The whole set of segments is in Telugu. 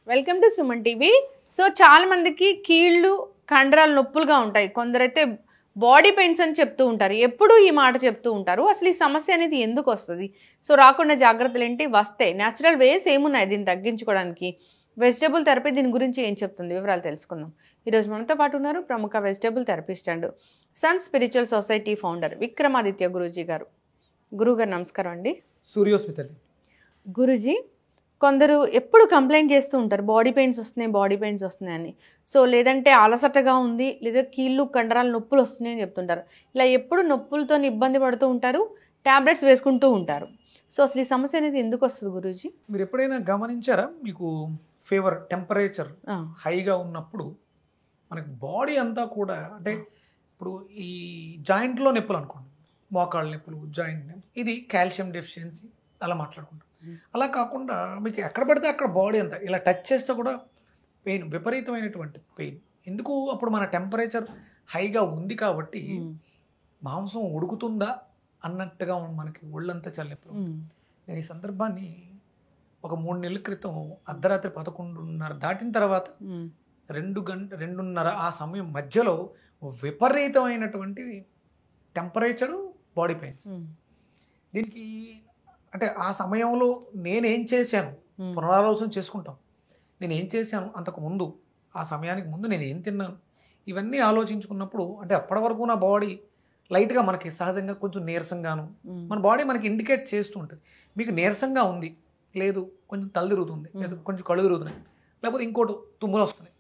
Welcome to Suman TV. So చాలా మందికి కీళ్ళు కండరాలు నొప్పులుగా ఉంటాయి, కొందరైతే బాడీ పెయిన్స్ అని చెప్తూ ఉంటారు. ఎప్పుడు ఈ మాట చెప్తూ ఉంటారు. అసలు ఈ సమస్య అనేది ఎందుకు వస్తుంది, సో రాకుండా జాగ్రత్తలు ఏంటి, వస్తే న్యాచురల్ వేస్ ఏమున్నాయి దీన్ని తగ్గించుకోవడానికి, వెజిటబుల్ థెరపీ దీని గురించి ఏం చెప్తుంది, వివరాలు తెలుసుకుందాం. ఈరోజు మనతో పాటు ఉన్నారు ప్రముఖ vegetable therapist and sun spiritual society founder Vikramaditya Guruji గారు. గురుగారు నమస్కారం అండి. సూర్యోస్మితలి. గురూజీ, కొందరు ఎప్పుడు కంప్లైంట్ చేస్తూ ఉంటారు బాడీ పెయిన్స్ వస్తున్నాయి అని. సో లేదంటే అలసటగా ఉంది, లేదా కీళ్ళు కండరాలు నొప్పులు వస్తున్నాయి అని చెప్తుంటారు. ఇలా ఎప్పుడు నొప్పులతో ఇబ్బంది పడుతూ ఉంటారు, ట్యాబ్లెట్స్ వేసుకుంటూ ఉంటారు. సో అసలు ఈ సమస్య అనేది ఎందుకు వస్తుంది గురూజీ? మీరు ఎప్పుడైనా గమనించారా, మీకు ఫీవర్ టెంపరేచర్ హైగా ఉన్నప్పుడు మనకి బాడీ అంతా కూడా, అంటే ఇప్పుడు ఈ జాయింట్లో నొప్పులు అనుకోండి, మోకాళ్ళ నొప్పులు, జాయింట్ నొప్పులు, ఇది కాల్షియం డెఫిషియన్సీ అలా మాట్లాడుకుంటాం. అలా కాకుండా మీకు ఎక్కడ పడితే అక్కడ బాడీ అంతా ఇలా టచ్ చేస్తే కూడా పెయిన్, విపరీతమైనటువంటి పెయిన్. ఎందుకు? అప్పుడు మన టెంపరేచర్ హైగా ఉంది కాబట్టి మాంసం ఉడుకుతుందా అన్నట్టుగా మనకి ఒళ్ళంతా చల్లెప్పుడు. నేను ఈ సందర్భాన్ని ఒక 3 నెలల క్రితం అర్ధరాత్రి 11:30 దాటిన తర్వాత 2:30 ఆ సమయం మధ్యలో విపరీతమైనటువంటి టెంపరేచరు, బాడీ పెయిన్స్. దీనికి అంటే ఆ సమయంలో నేనేం చేశాను, పునరాలోచన చేసుకుంటాం. నేను ఏం చేశాను అంతకు ముందు, ఆ సమయానికి ముందు నేను ఏం తిన్నాను, ఇవన్నీ ఆలోచించుకున్నప్పుడు, అంటే అప్పటి వరకు నా బాడీ లైట్గా మనకి సహజంగా కొంచెం నీరసంగాను, మన బాడీ మనకి ఇండికేట్ చేస్తూ ఉంటుంది. మీకు నీరసంగా ఉంది, లేదు కొంచెం తల తిరుగుతుంది, లేదా కొంచెం కళ్ళు తిరుగుతున్నాయి, లేకపోతే ఇంకోటి తుమ్ములు వస్తున్నాయి,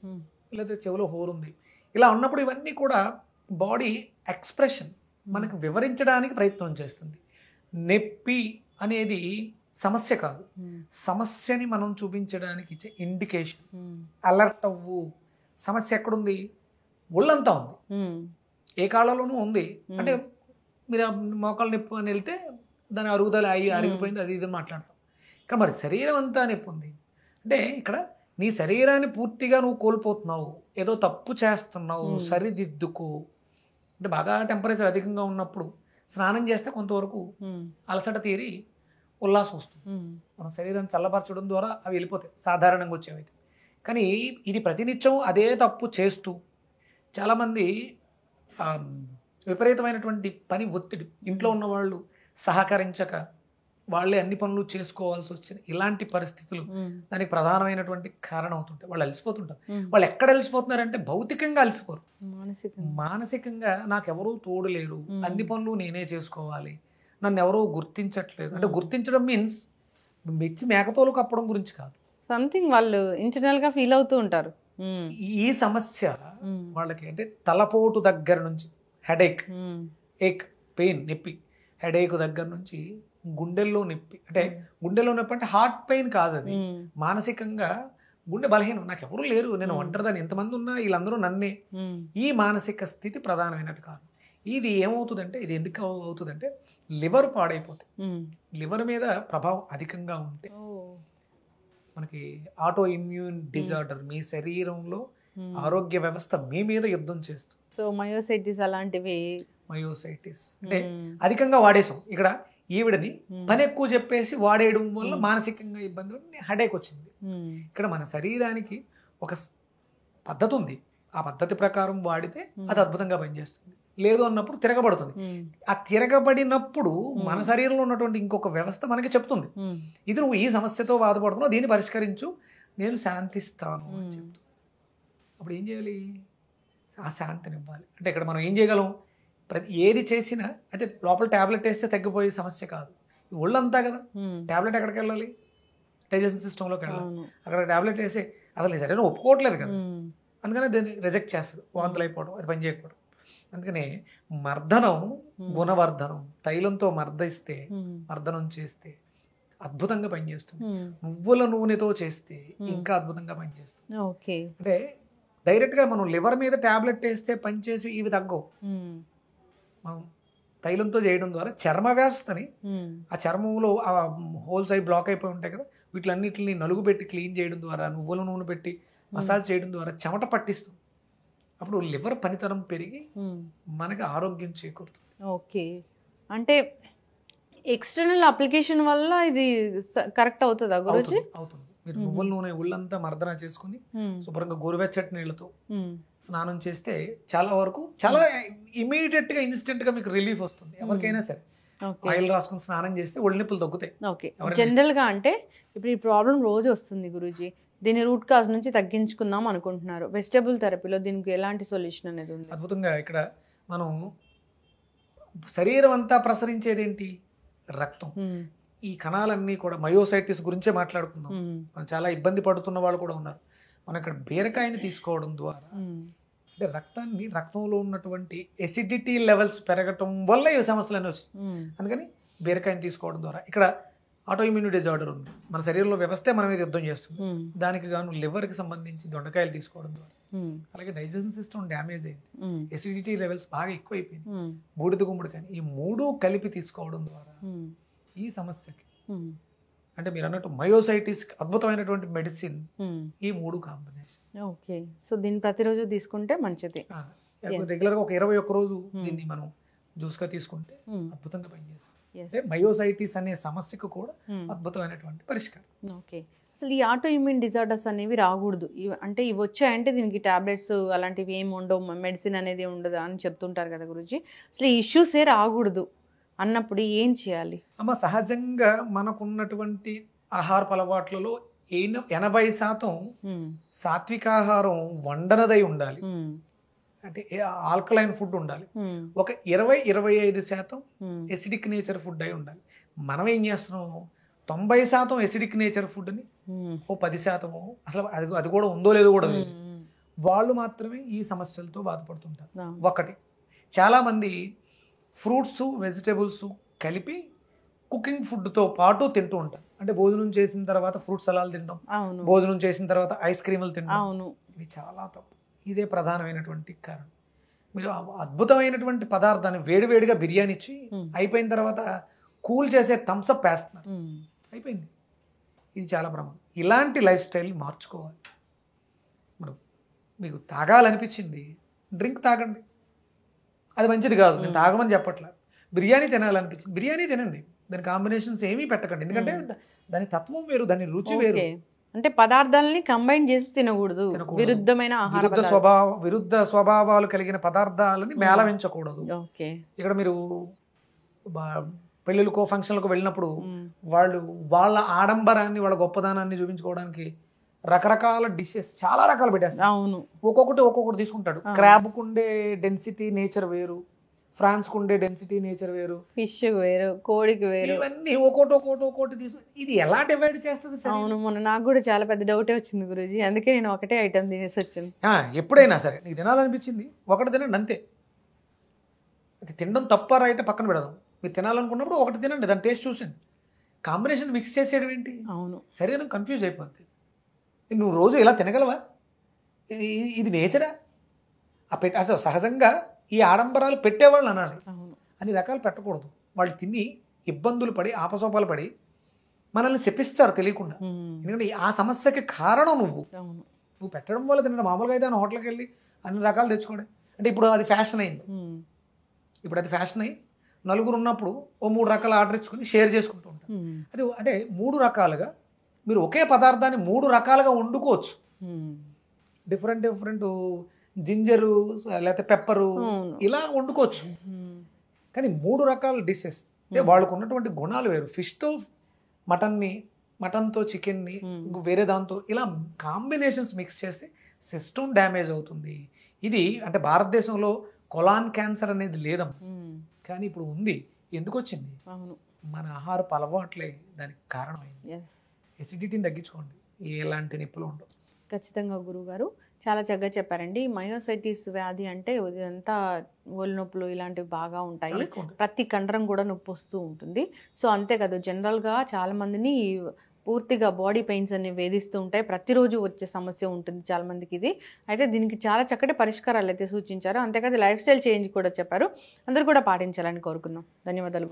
లేదా చెవిలో హోల్ ఉంది. ఇలా ఉన్నప్పుడు ఇవన్నీ కూడా బాడీ ఎక్స్ప్రెషన్ మనకి వివరించడానికి ప్రయత్నం చేస్తుంది. నొప్పి అనేది సమస్య కాదు, సమస్యని మనం చూపించడానికి ఇచ్చే ఇండికేషన్. అలర్ట్ అవ్వు, సమస్య ఎక్కడుంది? ఒళ్ళంతా ఉంది, ఏ కాళ్ళలోనూ ఉంది. అంటే మీరు మోకాళ్ళ నొప్పి అని వెళ్తే దాని అరుగుదల అరిగిపోయింది, అది ఇది మాట్లాడతాం. ఇక్కడ మరి శరీరం అంతా నొప్పి ఉంది అంటే, ఇక్కడ నీ శరీరాన్ని పూర్తిగా నువ్వు కోల్పోతున్నావు, ఏదో తప్పు చేస్తున్నావు, సరిదిద్దుకో. అంటే బాగా టెంపరేచర్ అధికంగా ఉన్నప్పుడు స్నానం చేస్తే కొంతవరకు అలసట తీరి ఉల్లాసం వస్తుంది, మన శరీరాన్ని చల్లపరచడం ద్వారా అవి వెళ్ళిపోతాయి సాధారణంగా వచ్చేవి. కానీ ఇది ప్రతినిత్యం అదే తప్పు చేస్తూ చాలామంది విపరీతమైనటువంటి పని ఒత్తిడి, ఇంట్లో ఉన్న వాళ్ళు సహకరించక వాళ్ళే అన్ని పనులు చేసుకోవాల్సి వచ్చిన ఇలాంటి పరిస్థితులు దానికి ప్రధానమైనటువంటి కారణం అవుతుంటాయి. వాళ్ళు అలసిపోతుంటారు. వాళ్ళు ఎక్కడ అలసిపోతున్నారంటే భౌతికంగా అలసిపోరు, మానసికంగా నాకెవరూ తోడు లేరు, అన్ని పనులు నేనే చేసుకోవాలి, నన్ను ఎవరూ గుర్తించట్లేదు. అంటే గుర్తించడం మీన్స్ మెచ్చి మేకతోలు కప్పడం గురించి కాదు, సంథింగ్ వాళ్ళు ఇంటర్నల్ గా ఫీల్ అవుతూ ఉంటారు. ఈ సమస్య వాళ్ళకి అంటే తలపోటు దగ్గర నుంచి హెడేక్, పెయిన్, నొప్పి, హెడేక్ దగ్గర నుంచి గుండెల్లో నొప్పి. అంటే గుండెల్లో నొప్పి అంటే హార్ట్ పెయిన్ కాదు, అది మానసికంగా గుండె బలహీనం, నాకు ఎవరు లేరు, నేను ఒంటరిదాన్ని, ఎంతమంది ఉన్నా వీళ్ళందరూ నన్నే. ఈ మానసిక స్థితి ప్రధానమైనట్టు కాదు. ఇది ఏమవుతుందంటే, ఇది ఎందుకు అవుతుందంటే లివర్ పాడైపోతుంది. లివర్ మీద ప్రభావం అధికంగా ఉంటే మనకి ఆటో ఇమ్యూన్ డిజార్డర్, మీ శరీరంలో ఆరోగ్య వ్యవస్థ మీ మీద యుద్ధం చేస్తుంది. సో మయోసైటిస్ అలాంటివి, మయోసైటిస్ అంటే అధికంగా వాడేసాం. ఇక్కడ ఈవిడని పని ఎక్కువ చెప్పేసి వాడేయడం వల్ల మానసికంగా ఇబ్బంది, హెడేక్ వచ్చింది. ఇక్కడ మన శరీరానికి ఒక పద్ధతి ఉంది, ఆ పద్ధతి ప్రకారం వాడితే అది అద్భుతంగా పనిచేస్తుంది. లేదు అన్నప్పుడు తిరగబడుతుంది. ఆ తిరగబడినప్పుడు మన శరీరంలో ఉన్నటువంటి ఇంకొక వ్యవస్థ మనకి చెప్తుంది, ఇది నువ్వు ఈ సమస్యతో బాధపడుతున్నావు, దీన్ని పరిష్కరించు, నేను శాంతిస్తాను అని చెప్తాను. అప్పుడు ఏం చేయాలి? ఆ శాంతిని ఇవ్వాలి. అంటే ఇక్కడ మనం ఏం చేయగలం? ఏది చేసినా అయితే లోపల ట్యాబ్లెట్ వేస్తే తగ్గిపోయే సమస్య కాదు, ఒళ్ళంతా కదా. ట్యాబ్లెట్ ఎక్కడికి వెళ్ళాలి? డైజెషన్ సిస్టంలోకి వెళ్ళాలి. అక్కడ ట్యాబ్లెట్ వేసి అసలు నీ శరీరం ఒప్పుకోవట్లేదు కదా, అందుకనే దాన్ని రిజెక్ట్ చేస్తుంది, వాంతులు అయిపోవడం, అది పని చేయకపోవడం. అందుకనే మర్దనం గుణవర్ధనం, తైలంతో మర్దనం చేస్తే అద్భుతంగా పనిచేస్తుంది. నువ్వుల నూనెతో చేస్తే ఇంకా అద్భుతంగా పనిచేస్తుంది. అంటే డైరెక్ట్గా మనం లివర్ మీద ట్యాబ్లెట్ వేస్తే పనిచేసి ఇవి తగ్గవు. మనం తైలంతో చేయడం ద్వారా చర్మ వ్యవస్థని, ఆ చర్మంలో ఆ హోల్స్ అయి బ్లాక్ అయిపోయి ఉంటాయి కదా, వీటిలన్నిటిని నలుగు పెట్టి క్లీన్ చేయడం ద్వారా, నువ్వుల నూనె పెట్టి మసాజ్ చేయడం ద్వారా చెమట పట్టిస్తుంది. అప్పుడు లివర్ పనితనం పెరిగి మనకి ఆరోగ్యం చేకూరుతుంది. ఓకే, అంటే ఎక్స్టర్నల్ అప్లికేషన్ వల్ల ఇది కరెక్ట్ అవుతుందా గురూజీ? అవుతుంది. మీరు నువ్వుల నూనె ఒళ్ళంతా మర్దన చేసుకుని శుభ్రంగా గోరువెచ్చటి నీళ్ళతో స్నానం చేస్తే చాలా వరకు చాలా ఇమీడియట్ గా ఇన్స్టెంట్ గా మీకు రిలీఫ్ వస్తుంది. ఎవరికైనా సరే ఆయిల్ రాసుకుని స్నానం చేస్తే ఒళ్ళు నొప్పులు తగ్గుతాయి. ఓకే, జనరల్ గా అంటే ఇప్పుడు ఈ ప్రాబ్లం రోజు వస్తుంది గురూజీ, దీని రూట్ కాజ్ నుంచి తగ్గించుకుందాం అనుకుంటున్నారు. వెజిటబుల్ థెరపీలో దీనికి ఎలాంటి సొల్యూషన్ అనేది ఉంది? అద్భుతంగా ఇక్కడ మనం శరీరం అంతా ప్రసరించేది ఏంటి? రక్తం. ఈ కణాలన్నీ కూడా మయోసైటిస్ గురించే మాట్లాడుకుందాం. మనం చాలా ఇబ్బంది పడుతున్న వాళ్ళు కూడా ఉన్నారు. మనం ఇక్కడ బీరకాయని తీసుకోవడం ద్వారా అంటే రక్తంలో ఉన్నటువంటి ఎసిడిటీ లెవెల్స్ పెరగటం వల్ల ఈ సమస్యలన్నీ వచ్చాయి. అందుకని బీరకాయని తీసుకోవడం ద్వారా ఇక్కడ ఆటో ఇమ్యూన్ డిజార్డర్ ఉంది, మన శరీరంలో వ్యవస్థే మన మీద యుద్ధం చేస్తుంది. దానికి గాను లివర్ కి సంబంధించి దొండకాయలు తీసుకోవడం ద్వారా, అలాగే డైజెషన్ సిస్టమ్ డ్యామేజ్ అయింది, ఎసిడిటీ లెవెల్స్ బాగా ఎక్కువైపోయింది, బూడిద గుమ్మడికాయ, ఈ మూడు కలిపి తీసుకోవడం ద్వారా ఈ సమస్యకి అంటే మీరు అన్నట్టు మయోసైటిస్ అద్భుతమైనటువంటి మెడిసిన్ ఈ మూడు కాంబినేషన్. ఓకే, సో దీన్ని ప్రతిరోజు తీసుకుంటే మంచిది. రెగ్యులర్ గా ఒక 21 రోజు దీన్ని మనం జ్యూస్ గా తీసుకుంటే అద్భుతంగా పనిచేస్తుంది. అంటే మయోసైటిస్ అనే సమస్యకు కూడా అద్భుతమైనటువంటి పరిష్కారం. ఓకే, అసలు ఈ ఆటో ఇమ్యూన్ డిజార్డర్స్ అనేవి రాకూడదు అంటే ఇవి వచ్చాయంటే దీనికి టాబ్లెట్స్ అలాంటివి ఏమి ఉండవు, మెడిసిన్ అనేది ఉండదు అని చెప్తుంటారు కదా గురూజీ. అసలు ఈ ఇష్యూసే రాకూడదు అన్నప్పుడు ఏం చేయాలి? అమ్మ, సహజంగా మనకున్నటువంటి ఆహారపు అలవాట్లలో 80% సాత్వికాహారం వండనదై ఉండాలి, అంటే ఆల్కలైన్ ఫుడ్ ఉండాలి. ఒక 20-25% ఎసిడిక్ నేచర్ ఫుడ్ అయి ఉండాలి. మనం ఏం చేస్తున్నాం, 90% ఎసిడిక్ నేచర్ ఫుడ్ని ఓ 10% అసలు అది కూడా ఉందో లేదో కూడా లేదు, వాళ్ళు మాత్రమే ఈ సమస్యలతో బాధపడుతుంటారు. ఒకటి, చాలామంది ఫ్రూట్స్ వెజిటేబుల్స్ కలిపి కుకింగ్ ఫుడ్తో పాటు తింటూ ఉంటారు. అంటే భోజనం చేసిన తర్వాత ఫ్రూట్ సలాలు తింటాం, భోజనం చేసిన తర్వాత ఐస్ క్రీములు తింటాం. ఇవి చాలా తప్పు. ఇదే ప్రధానమైనటువంటి కారణం. మీరు అద్భుతమైనటువంటి పదార్థాన్ని వేడివేడిగా బిర్యానీ ఇచ్చి అయిపోయిన తర్వాత కూల్ చేసే థమ్స్అప్ వేస్తున్నారు, అయిపోయింది. ఇది చాలా ప్రమాదం. ఇలాంటి లైఫ్ స్టైల్ మార్చుకోవాలి. ఇప్పుడు మీకు తాగాలనిపించింది డ్రింక్ తాగండి, అది మంచిది కాదు, నేను తాగమని చెప్పట్లేదు. బిర్యానీ తినాలనిపించింది బిర్యానీ తినండి, దాని కాంబినేషన్స్ ఏమీ పెట్టకండి, ఎందుకంటే దాని తత్వం వేరు, దాని రుచి వేరు. అంటే పదార్థాలని కంబైన్ చేసి తినకూడదు, విరుద్ధమైన విరుద్ధ స్వభావాలు కలిగిన పదార్థాలని మేళవించకూడదు. ఇక్కడ మీరు పెళ్ళిళ్ళకో ఫంక్షన్లకు వెళ్ళినప్పుడు వాళ్ళు వాళ్ళ ఆడంబరాన్ని వాళ్ళ గొప్పదనాన్ని చూపించుకోవడానికి రకరకాల డిషెస్ చాలా రకాలు పెట్టేస్తారు. అవును, ఒక్కొక్కటి తీసుకుంటాడు. క్రాబ్కు ఉండే డెన్సిటీ నేచర్ వేరు, ఫ్రాన్స్కు ఉండే డెన్సిటీ నేచర్ వేరు, ఫిష్ వేరు, కోడికి వేరు, ఇవన్నీ ఒక్కొక్కటి తీసుకు ఇది ఎలా డివైడ్ చేస్తుంది? అవును, మొన్న నాకు కూడా చాలా పెద్ద డౌటే వచ్చింది గురూజీ, అందుకే నేను ఒకటే ఐటమ్ తినేసి వచ్చింది. ఎప్పుడైనా సరే నీకు తినాలనిపించింది ఒకటి తినండి అంతే. అది తినడం తప్ప రైట్ పక్కన పెడదాం. మీరు తినాలనుకున్నప్పుడు ఒకటి తినండి, దాని టేస్ట్ చూసండి. కాంబినేషన్ మిక్స్ చేసేయడం ఏంటి? అవును, శరీరం కన్ఫ్యూజ్ అయిపోద్ది. నువ్వు రోజు ఇలా తినగలవా? ఇది నేచరా? అసలు సహజంగా ఈ ఆడంబరాలు పెట్టేవాళ్ళు అనాలి, అన్ని రకాలు పెట్టకూడదు. వాళ్ళు తిని ఇబ్బందులు పడి ఆపసోపాలు పడి మనల్ని శపిస్తారు తెలియకుండా. ఎందుకంటే ఆ సమస్యకి కారణం నువ్వు పెట్టడం వల్ల తినడం. మామూలుగా అయితే హోటల్కి వెళ్ళి అన్ని రకాలు తెచ్చుకోండి అంటే ఇప్పుడు అది ఫ్యాషన్ అయింది. ఇప్పుడు అది ఫ్యాషన్ అయ్యి నలుగురు ఉన్నప్పుడు ఓ 3 రకాలు ఆర్డర్ ఇచ్చుకుని షేర్ చేసుకుంటూ ఉంటారు. అది అంటే 3 రకాలుగా మీరు ఒకే పదార్థాన్ని 3 రకాలుగా వండుకోవచ్చు. డిఫరెంట్ జింజరు లేకపోతే పెప్పరు ఇలా వండుకోవచ్చు. కానీ 3 రకాల డిషెస్ అంటే వాళ్ళకు ఉన్నటువంటి గుణాలు వేరు. ఫిష్తో మటన్తో చికెన్ని వేరే దాంతో ఇలా కాంబినేషన్స్ మిక్స్ చేస్తే సిస్టమ్ డ్యామేజ్ అవుతుంది. ఇది అంటే భారతదేశంలో కొలాన్ క్యాన్సర్ అనేది లేదమ్మా, కానీ ఇప్పుడు ఉంది. ఎందుకు వచ్చింది? మన ఆహారపు అలవాట్లే దానికి కారణమైంది. ఎసిడిటీని తగ్గించుకోండి, ఎలాంటి నొప్పులు ఉండవు. ఖచ్చితంగా గురువుగారు చాలా చక్కగా చెప్పారండి. మయోసైటిస్ వ్యాధి అంటే ఇదంతా ఒళ్ళు నొప్పులు ఇలాంటివి బాగా ఉంటాయి, ప్రతి కండరం కూడా నొప్పి వస్తూ ఉంటుంది. సో అంతే కదా, జనరల్గా చాలా మందిని పూర్తిగా బాడీ పెయిన్స్ అనేవి వేధిస్తూ ఉంటాయి, ప్రతిరోజు వచ్చే సమస్య ఉంటుంది చాలా మందికి ఇది. అయితే దీనికి చాలా చక్కటి పరిష్కారాలు అయితే సూచించారు, అంతేకాదు లైఫ్ స్టైల్ చేంజ్ కూడా చెప్పారు. అందరూ కూడా పాటించాలని కోరుకుందాం. ధన్యవాదాలు.